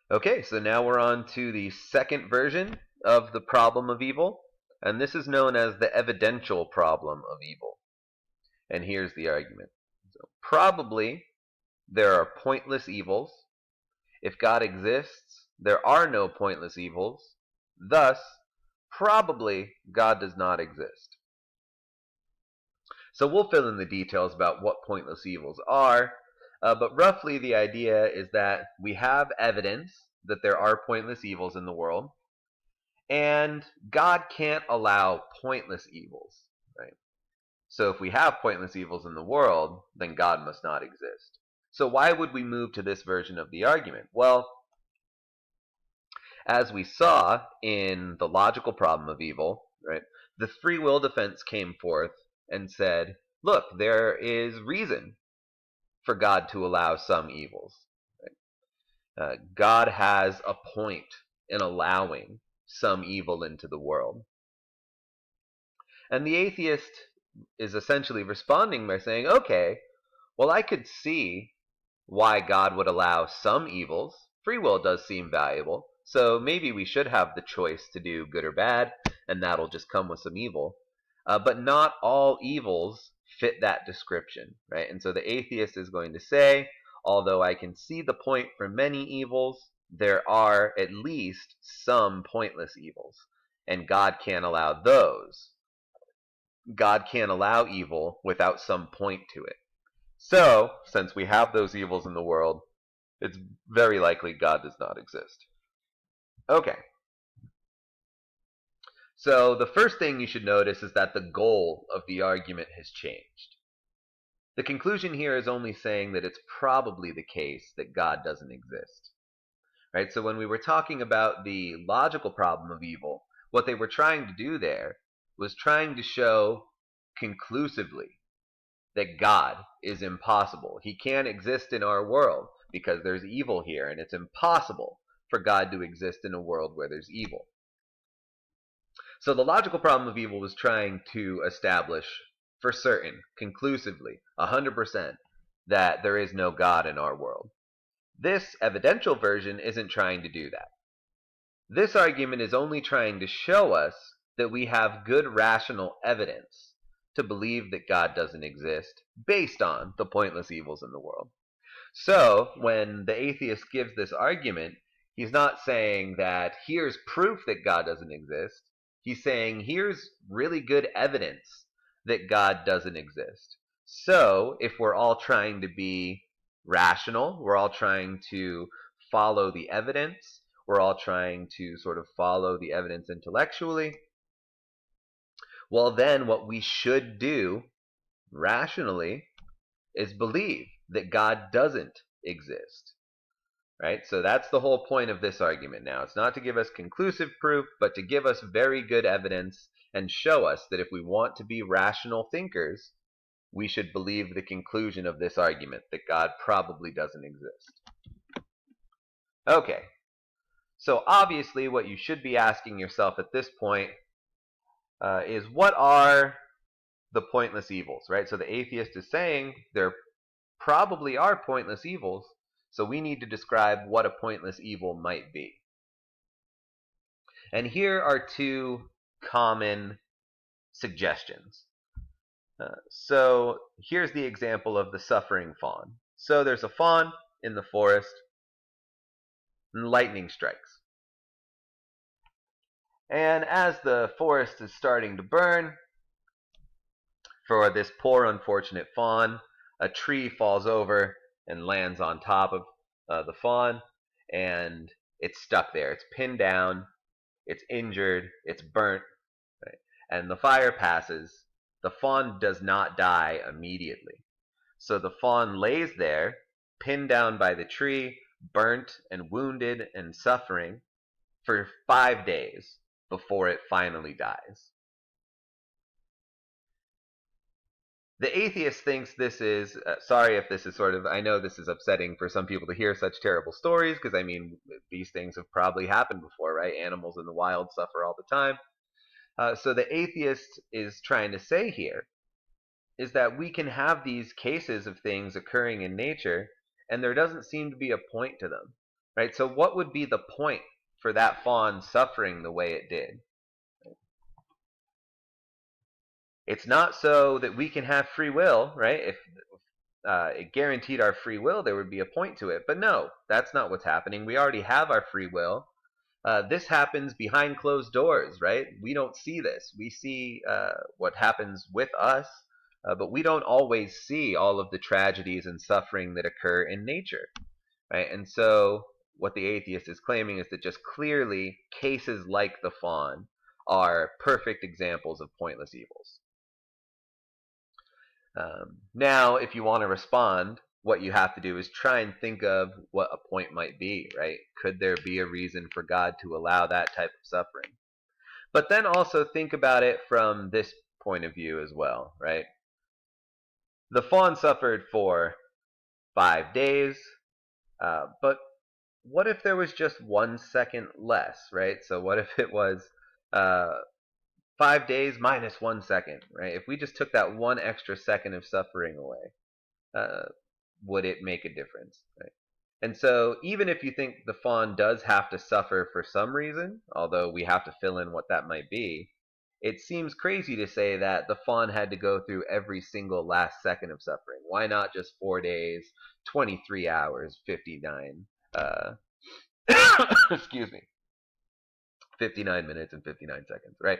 Okay, so now we're on to the second version of the problem of evil, and this is known as the evidential problem of evil. And here's the argument. So, probably there are pointless evils. If God exists, there are no pointless evils. Thus, probably God does not exist. So we'll fill in the details about what pointless evils are, but roughly the idea is that we have evidence that there are pointless evils in the world, and God can't allow pointless evils, right? So if we have pointless evils in the world, then God must not exist. So why would we move to this version of the argument? Well, as we saw in the logical problem of evil, right, the free will defense came forth and said, look, there is reason for God to allow some evils. Right? God has a point in allowing some evil into the world. And the atheist is essentially responding by saying, okay, well, I could see why God would allow some evils. Free will does seem valuable. So maybe we should have the choice to do good or bad, and that'll just come with some evil. But not all evils fit that description, right? And so the atheist is going to say, although I can see the point for many evils, there are at least some pointless evils, and God can't allow those. God can't allow evil without some point to it. So, since we have those evils in the world, it's very likely God does not exist. Okay, so the first thing you should notice is that the goal of the argument has changed. The conclusion here is only saying that it's probably the case that God doesn't exist. Right? So when we were talking about the logical problem of evil, what they were trying to do there was trying to show conclusively that God is impossible. He can't exist in our world because there's evil here, and it's impossible for God to exist in a world where there's evil. So the logical problem of evil was trying to establish for certain, conclusively, 100%, that there is no God in our world. This evidential version isn't trying to do that. This argument is only trying to show us that we have good rational evidence to believe that God doesn't exist based on the pointless evils in the world. So, when the atheist gives this argument, he's not saying that here's proof that God doesn't exist. He's saying here's really good evidence that God doesn't exist. So, if we're all trying to be rational, we're all trying to follow the evidence, we're all trying to sort of follow the evidence intellectually, well, then what we should do rationally is believe that God doesn't exist. Right? So that's the whole point of this argument now. It's not to give us conclusive proof, but to give us very good evidence and show us that if we want to be rational thinkers, we should believe the conclusion of this argument, that God probably doesn't exist. Okay, so obviously what you should be asking yourself at this point is what are the pointless evils, right? So the atheist is saying there probably are pointless evils, so we need to describe what a pointless evil might be. And here are two common suggestions. So here's the example of the suffering fawn. So there's a fawn in the forest, and lightning strikes. And as the forest is starting to burn, for this poor unfortunate fawn, a tree falls over and lands on top of the fawn, and it's stuck there. It's pinned down, it's injured, it's burnt, right? And the fire passes. The fawn does not die immediately. So the fawn lays there, pinned down by the tree, burnt and wounded and suffering for 5 days before it finally dies. The atheist thinks this is, sorry if this is sort of, I know this is upsetting for some people to hear such terrible stories, because I mean, these things have probably happened before, right? Animals in the wild suffer all the time. So the atheist is trying to say here is that we can have these cases of things occurring in nature, and there doesn't seem to be a point to them. right? So what would be the point for that fawn suffering the way it did? It's not so that we can have free will, right? If it guaranteed our free will, there would be a point to it. But no, that's not what's happening. We already have our free will. This happens behind closed doors, right? We don't see this. We see what happens with us, but we don't always see all of the tragedies and suffering that occur in nature, right? And so what the atheist is claiming is that just clearly cases like the fawn are perfect examples of pointless evils. Now, if you want to respond, what you have to do is try and think of what a point might be, right? Could there be a reason for God to allow that type of suffering? But then also think about it from this point of view as well, right? The fawn suffered for 5 days, but what if there was just 1 second less, right? So what if it was uh, 5 days minus 1 second, right? If we just took that one extra second of suffering away, uh, would it make a difference, right? And so even if you think the fawn does have to suffer for some reason, although we have to fill in what that might be, it seems crazy to say that the fawn had to go through every single last second of suffering. Why not just 4 days, 23 hours, 59, excuse me, 59 minutes and 59 seconds, right?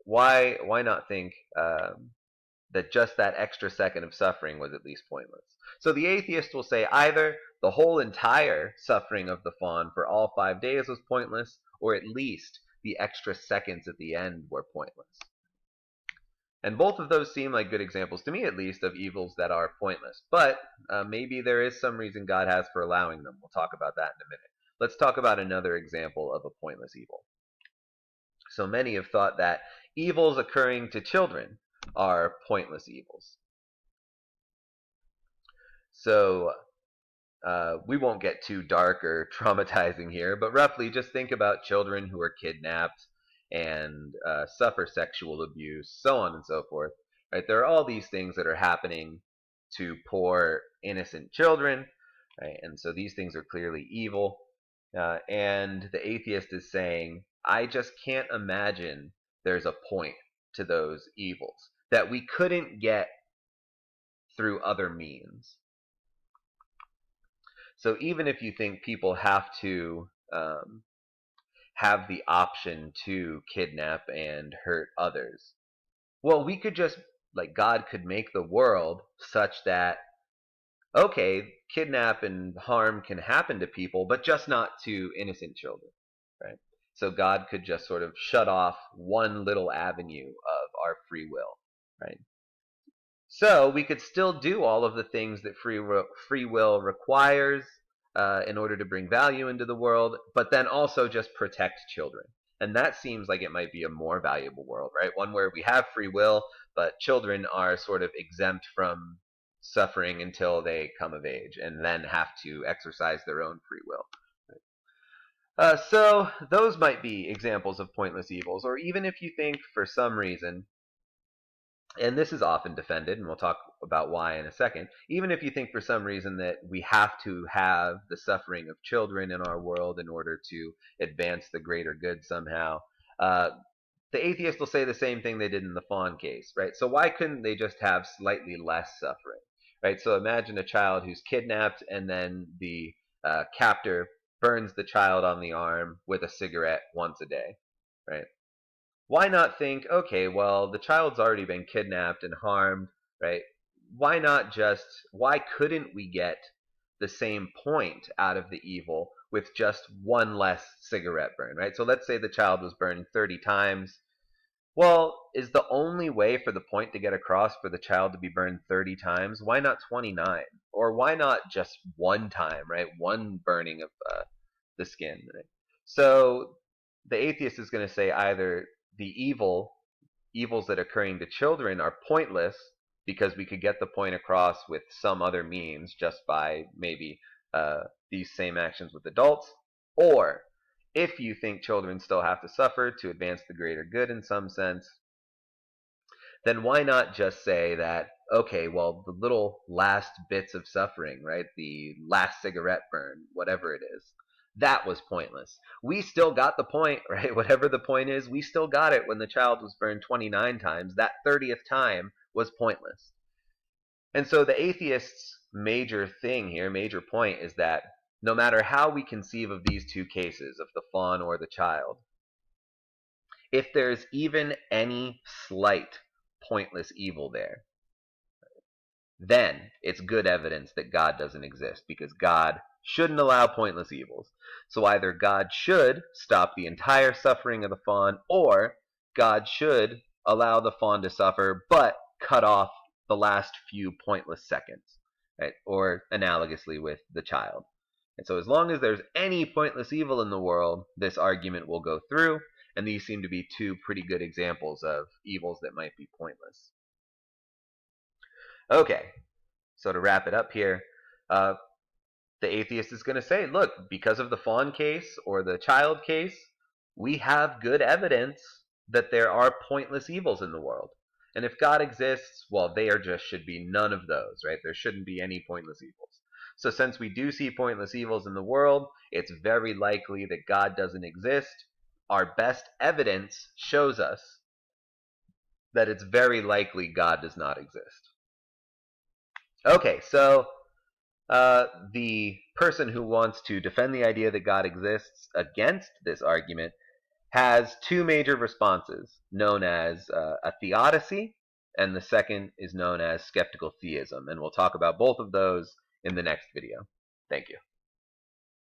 Why not think that just that extra second of suffering was at least pointless? So the atheist will say either the whole entire suffering of the fawn for all 5 days was pointless, or at least the extra seconds at the end were pointless. And both of those seem like good examples, to me at least, of evils that are pointless. But maybe there is some reason God has for allowing them. We'll talk about that in a minute. Let's talk about another example of a pointless evil. So many have thought that evils occurring to children are pointless evils. So we won't get too dark or traumatizing here, but roughly just think about children who are kidnapped and suffer sexual abuse, so on and so forth. Right? There are all these things that are happening to poor innocent children, right? And so these things are clearly evil. And the atheist is saying, I just can't imagine there's a point to those evils that we couldn't get through other means. So even if you think people have to have the option to kidnap and hurt others, well, we could just, like, God could make the world such that, okay, kidnap and harm can happen to people, but just not to innocent children, right? So God could just sort of shut off one little avenue of our free will, right? So we could still do all of the things that free will requires in order to bring value into the world, but then also just protect children. And that seems like it might be a more valuable world, right? One where we have free will, but children are sort of exempt from suffering until they come of age and then have to exercise their own free will. So those might be examples of pointless evils, or even if you think for some reason, and this is often defended, and we'll talk about why in a second, even if you think for some reason that we have to have the suffering of children in our world in order to advance the greater good somehow, uh, the atheist will say the same thing they did in the fawn case, right? So why couldn't they just have slightly less suffering, right? So imagine a child who's kidnapped and then the captor burns the child on the arm with a cigarette once a day, right? Why not think, okay, well, the child's already been kidnapped and harmed, right? Why couldn't we get the same point out of the evil with just one less cigarette burn, right? So let's say the child was burned 30 times. Well, is the only way for the point to get across for the child to be burned 30 times? Why not 29? Or why not just one time, right? One burning of the skin, right? So the atheist is going to say either the evils that are occurring to children are pointless because we could get the point across with some other means just by maybe these same actions with adults, or if you think children still have to suffer to advance the greater good in some sense, then why not just say that, okay, well, the little last bits of suffering, right, the last cigarette burn, whatever it is, that was pointless. We still got the point, right? Whatever the point is, we still got it when the child was burned 29 times. That 30th time was pointless. And so the atheist's major thing here, major point, is that no matter how we conceive of these two cases, of the fawn or the child, if there's even any slight pointless evil there, then it's good evidence that God doesn't exist, because God shouldn't allow pointless evils. So either God should stop the entire suffering of the fawn, or God should allow the fawn to suffer, but cut off the last few pointless seconds, right? Or analogously with the child. And so as long as there's any pointless evil in the world, this argument will go through, and these seem to be two pretty good examples of evils that might be pointless. Okay, so to wrap it up here, the atheist is going to say, look, because of the fawn case or the child case, we have good evidence that there are pointless evils in the world. And if God exists, well, should be none of those, right? There shouldn't be any pointless evils. So since we do see pointless evils in the world, it's very likely that God doesn't exist. Our best evidence shows us that it's very likely God does not exist. Okay, so the person who wants to defend the idea that God exists against this argument has two major responses, known as a theodicy, and the second is known as skeptical theism. And we'll talk about both of those in the next video. Thank you.